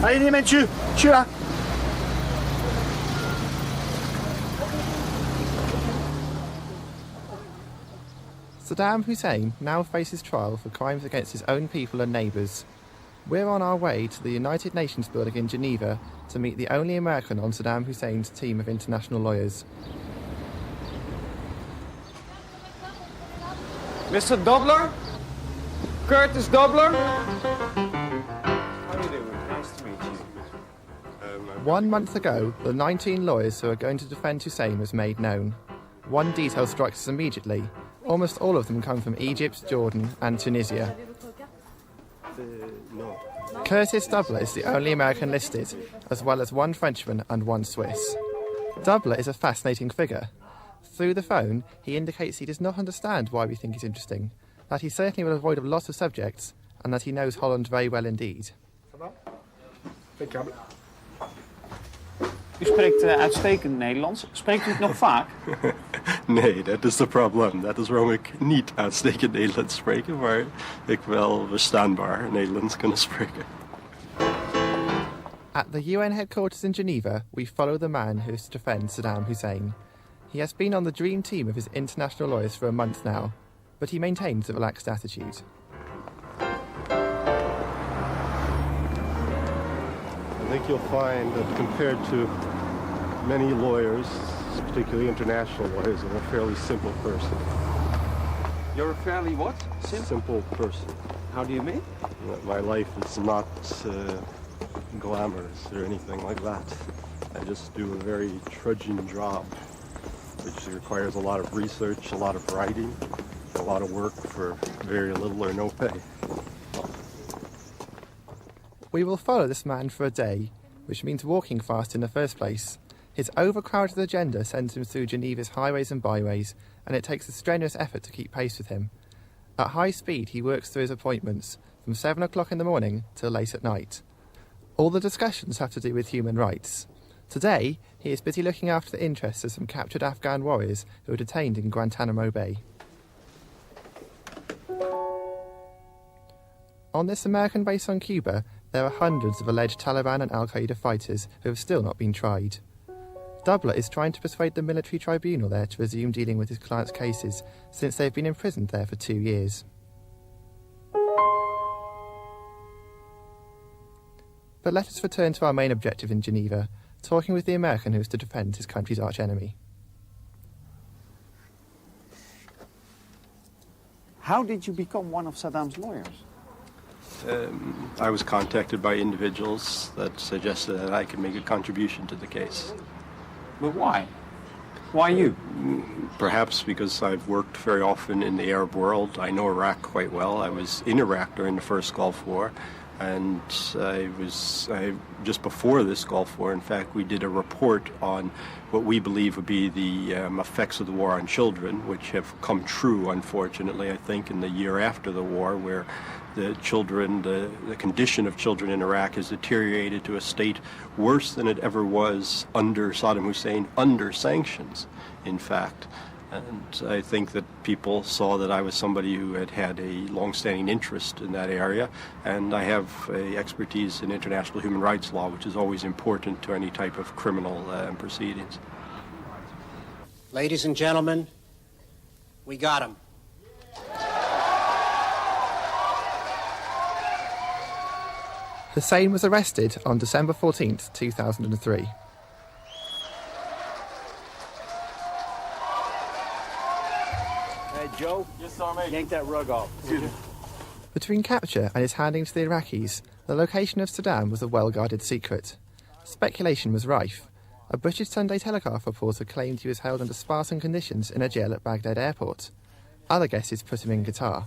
Allez, les mains dessus. Je suis là. Saddam Hussein now faces trial for crimes against his own people and neighbours. We're on our way to the United Nations building in Geneva to meet the only American on Saddam Hussein's team of international lawyers. Mr. Doubbler? Curtis Doubbler? How are you doing? Nice to meet you. 1 month ago, the 19 lawyers who are going to defend Hussein was made known. One detail strikes us immediately. Almost all of them come from Egypt, Jordan and Tunisia. Curtis Doubbler is the only American listed, as well as one Frenchman and one Swiss. Doubbler is a fascinating figure. Through the phone, he indicates he does not understand why we think he's interesting, that he certainly will avoid a lot of subjects, and that he knows Holland very well indeed. U spreekt uitstekend Nederlands. Spreekt u het nog vaak? Nee, dat is de probleem. Dat is waarom ik niet uitstekend Nederlands spreek, maar ik wel verstaanbaar Nederlands kan spreken. At the UN headquarters in Geneva, we follow the man who is to defend Saddam Hussein. He has been on the dream team of his international lawyers for a month now, but he maintains a relaxed attitude. I think you'll find that compared to many lawyers, particularly international lawyers, I'm a fairly simple person. You're a fairly what? Simple person. How do you mean? My life is not glamorous or anything like that. I just do a very trudging job, which requires a lot of research, a lot of writing, a lot of work for very little or no pay. We will follow this man for a day, which means walking fast in the first place. His overcrowded agenda sends him through Geneva's highways and byways, and it takes a strenuous effort to keep pace with him. At high speed, he works through his appointments, from 7 o'clock in the morning till late at night. All the discussions have to do with human rights. Today, he is busy looking after the interests of some captured Afghan warriors who are detained in Guantanamo Bay. On this American base on Cuba, there are hundreds of alleged Taliban and Al-Qaeda fighters who have still not been tried. Doubbler is trying to persuade the military tribunal there to resume dealing with his clients' cases, since they've been imprisoned there for 2 years. But let us return to our main objective in Geneva, talking with the American who is to defend his country's archenemy. How did you become one of Saddam's lawyers? I was contacted by individuals that suggested that I could make a contribution to the case. But why? Why you? Perhaps because I've worked very often in the Arab world. I know Iraq quite well. I was in Iraq during the first Gulf War, and just before this Gulf War, in fact, we did a report on what we believe would be the effects of the war on children, which have come true, unfortunately, I think, in the year after the war, where the children, the condition of children in Iraq has deteriorated to a state worse than it ever was under Saddam Hussein, under sanctions, in fact. And I think that people saw that I was somebody who had a long-standing interest in that area, and I have a expertise in international human rights law, which is always important to any type of criminal proceedings. Ladies and gentlemen, we got him. Hussein was arrested on December 14th, 2003. Hey, Joe. Yes, sir, mate. Yank that rug off. Between capture and his handing to the Iraqis, the location of Saddam was a well-guarded secret. Speculation was rife. A British Sunday Telegraph reporter claimed he was held under Spartan conditions in a jail at Baghdad airport. Other guesses put him in Qatar.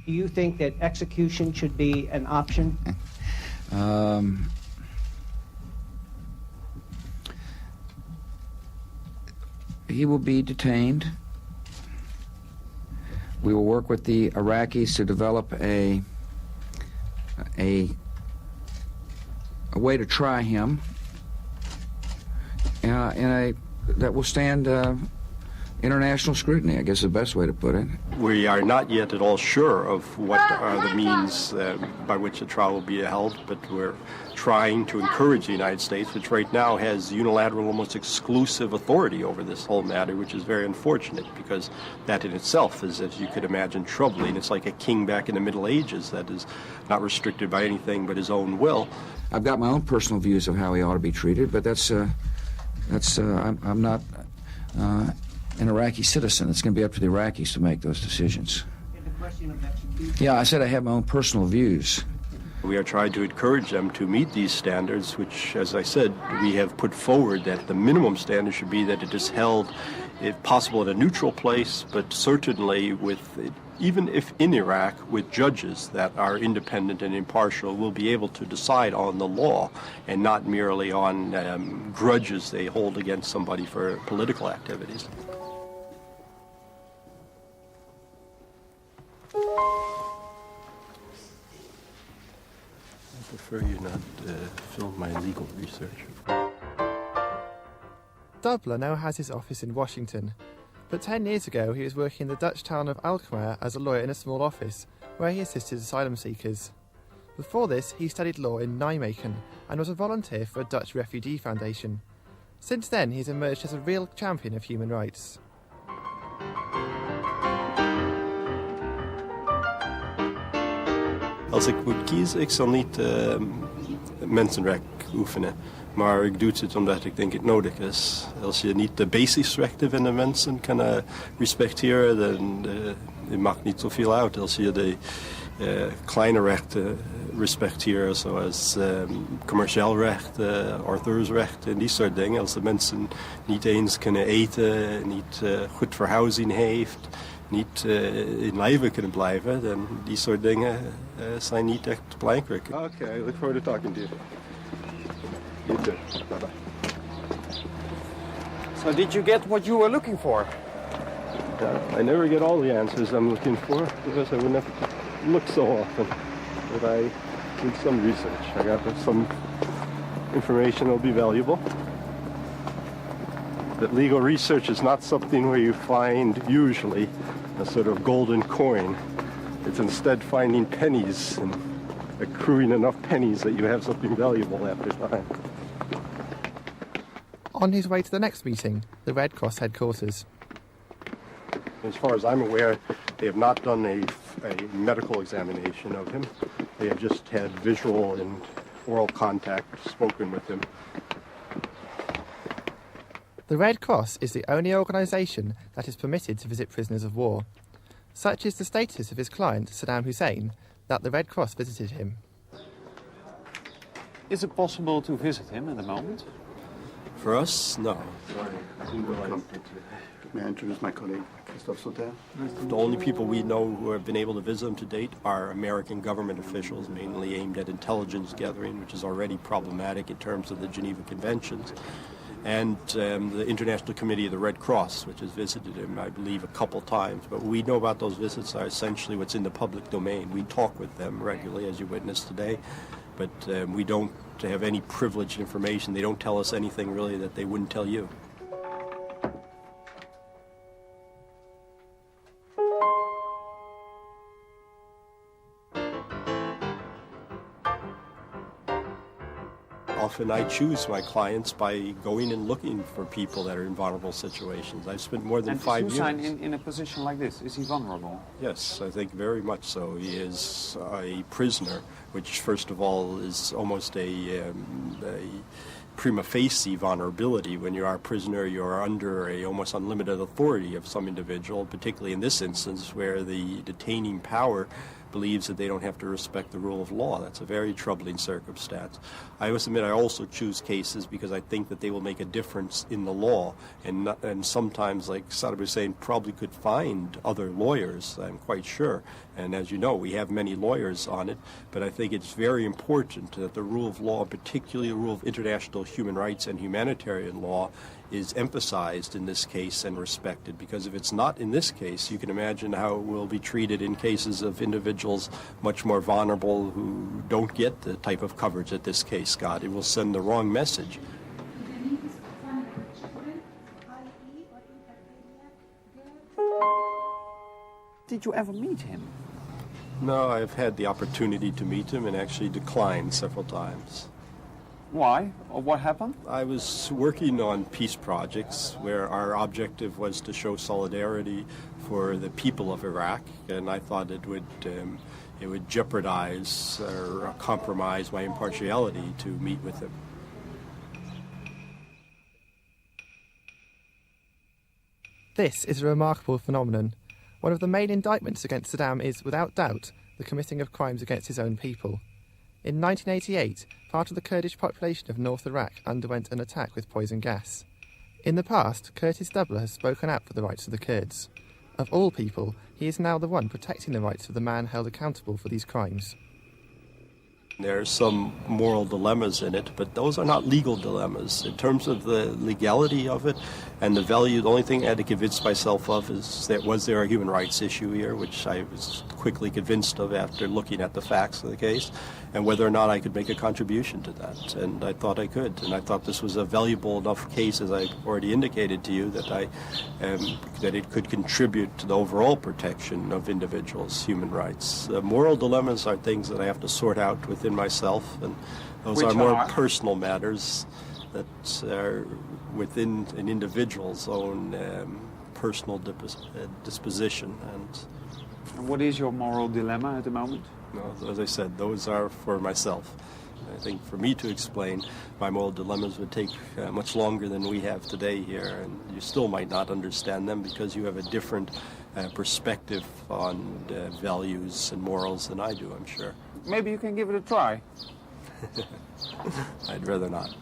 Do you think that execution should be an option? He will be detained. We will work with the Iraqis to develop a way to try him that will stand international scrutiny, I guess is the best way to put it. We are not yet at all sure of what are the means by which a trial will be held, but we're trying to encourage the United States, which right now has unilateral, almost exclusive authority over this whole matter, which is very unfortunate because that in itself is, as you could imagine, troubling. It's like a king back in the Middle Ages that is not restricted by anything but his own will. I've got my own personal views of how he ought to be treated, but I'm not an Iraqi citizen. It's going to be up to the Iraqis to make those decisions. Yeah, I said I have my own personal views. We are trying to encourage them to meet these standards, which, as I said, we have put forward that the minimum standard should be that it is held, if possible, in a neutral place, but certainly with, even if in Iraq, with judges that are independent and impartial, will be able to decide on the law and not merely on grudges they hold against somebody for political activities. I prefer you not film my legal research. Doubbler now has his office in Washington, but 10 years ago he was working in the Dutch town of Alkmaar as a lawyer in a small office, where he assisted asylum seekers. Before this, he studied law in Nijmegen and was a volunteer for a Dutch refugee foundation. Since then, he's emerged as a real champion of human rights. Als ik moet kiezen, ik zal niet mensenrecht oefenen. Maar ik doe het omdat ik denk het nodig is. Als je niet de basisrechten van de mensen kan respecteren, dan het maakt niet zoveel uit. Als je de kleine rechten respecteert, zoals commercieel recht, auteursrecht en die soort dingen. Als de mensen niet eens kunnen eten, niet goed verhuizing heeft, niet in leven kunnen blijven, dan die soort dingen zijn niet echt belangrijk. Okay, I look forward to talking to you. You too. Bye-bye. So did you get what you were looking for? I never get all the answers I'm looking for because I wouldn't have to look so often. But I did some research. I got some information that will be valuable. But legal research is not something where you find usually a sort of golden coin. It's instead finding pennies and accruing enough pennies that you have something valuable after time. On his way to the next meeting, the Red Cross headquarters. As far as I'm aware, they have not done a medical examination of him. They have just had visual and oral contact, spoken with him. The Red Cross is the only organisation that is permitted to visit prisoners of war. Such is the status of his client, Saddam Hussein, that the Red Cross visited him. Is it possible to visit him at the moment? For us, no. May I introduce my colleague, Christophe Sauter? The only people we know who have been able to visit him to date are American government officials, mainly aimed at intelligence gathering, which is already problematic in terms of the Geneva Conventions, and the International Committee of the Red Cross, which has visited him, I believe, a couple times. But what we know about those visits are essentially what's in the public domain. We talk with them regularly, as you witnessed today, but we don't have any privileged information. They don't tell us anything, really, that they wouldn't tell you. Often I choose my clients by going and looking for people that are in vulnerable situations. I've spent more than 5 years. And is Hussein in a position like this? Is he vulnerable? Yes, I think very much so. He is a prisoner, which first of all is almost a prima facie vulnerability. When you are a prisoner, you are under a almost unlimited authority of some individual, particularly in this instance where the detaining power believes that they don't have to respect the rule of law. That's a very troubling circumstance. I must admit I also choose cases because I think that they will make a difference in the law, and sometimes, like Saddam Hussein probably could find other lawyers, I'm quite sure. And as you know, we have many lawyers on it, but I think it's very important that the rule of law, particularly the rule of international human rights and humanitarian law, is emphasized in this case and respected, because if it's not in this case, you can imagine how it will be treated in cases of individuals much more vulnerable who don't get the type of coverage that this case got. It will send the wrong message. Did you ever meet him? No, I've had the opportunity to meet him and actually declined several times. Why? Or what happened? I was working on peace projects where our objective was to show solidarity for the people of Iraq, and I thought it would jeopardize or compromise my impartiality to meet with him. This is a remarkable phenomenon. One of the main indictments against Saddam is, without doubt, the committing of crimes against his own people. In 1988, part of the Kurdish population of North Iraq underwent an attack with poison gas. In the past, Curtis Doubbler has spoken out for the rights of the Kurds. Of all people, he is now the one protecting the rights of the man held accountable for these crimes. There are some moral dilemmas in it, but those are not legal dilemmas. In terms of the legality of it and the value, the only thing I had to convince myself of is that was there a human rights issue here, which I was quickly convinced of after looking at the facts of the case, and whether or not I could make a contribution to that. And I thought I could, and I thought this was a valuable enough case, as I already indicated to you, that that it could contribute to the overall protection of individuals' human rights. Moral dilemmas are things that I have to sort out within myself, and those are more personal matters that are within an individual's own personal disposition. And what is your moral dilemma at the moment? No, as I said, those are for myself. I think for me to explain my moral dilemmas would take much longer than we have today here, and you still might not understand them because you have a different perspective on values and morals than I do, I'm sure. Maybe you can give it a try. I'd rather not.